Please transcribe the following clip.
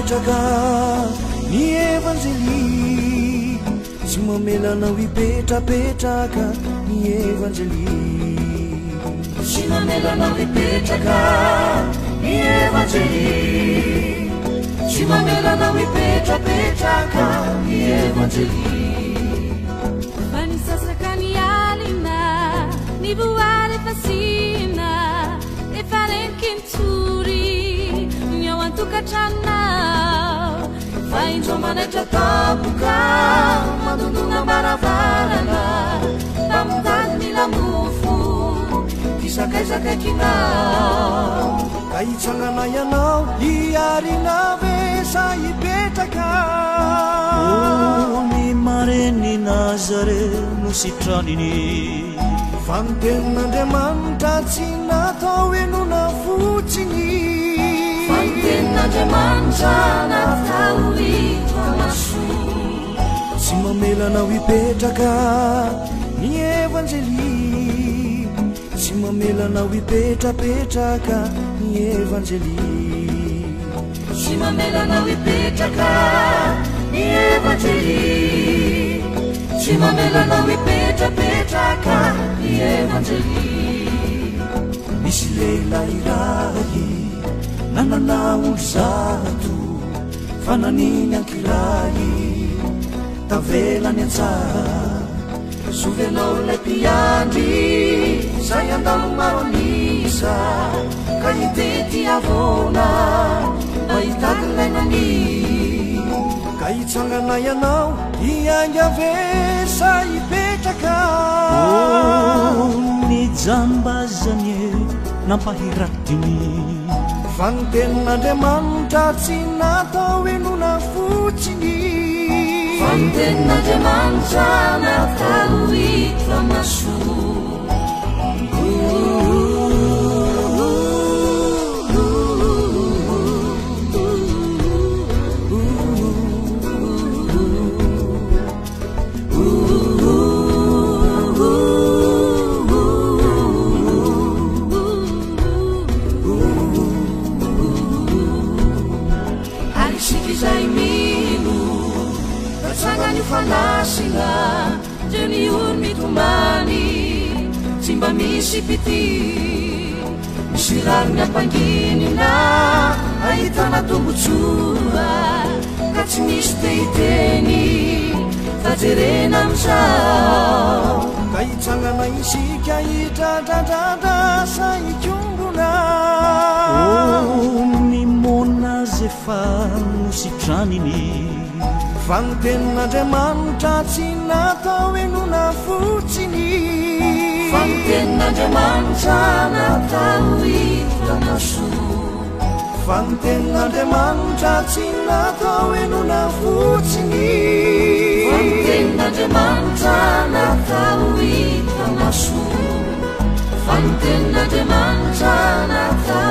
ipetraka ny evanjely tsy mamelanao ipetrapetraka ny evanjely tsy mamelanao ipetraka ny evanjely tsy mamelanao ipetrapetraka ny evanjely fa nisasaka ny alina ny voary fasina efa renkintsuri ny ao antokatranao fa indro manaitra tapoka mandondona maravarana tamindady ny lamofo kisakaisakaikinao ka hitsangana ianao hiarina vesa hipetraka ny mareny nazare no sitraniny fa ny tenin'andriamanitra tsy natao enona fotsiny fa ny tenin'andriamanitra natao itomaso tsy mamelanao hipetraka ny evanjely tsy mamelanao hipetrapetraka ny evanjely tsy mamelanao hipetraka ny evanjely tsy mamelanao hipetrapetraka ny evanjely misy lehilahy iray nananao zato fa naniny ankiray tavelany antsara sovenao lay mpiandry zay andalo maro anisa ka hitety avona mahitadinlainany ka hitsangana ianao hiangavesa hipetraka ny jambazany nampahiratiny fa ny tenin'andriamanitra tsy natao enona fotsiny fa ny tenin'andriamanitra natao itomaso fanasina jeny olo mitomany tsy mba misy pity misy rariny ampanginina ahitana tombotsoa ka tsy misy tehiteny fajerena amizao ka hitsangana isika hidradradrandra saikiombona ny mona ze fa no sitraniny fa ny tenin'andriamanitra tsy natao enona fotsiny fa ny tenin'andriamanitra natao itomaso fa ny tenin'andriamanitra tsy natao enona fotsiny fa ny tenin'andriamanitra natao itomaso fa ny tenin'andriamanitra natao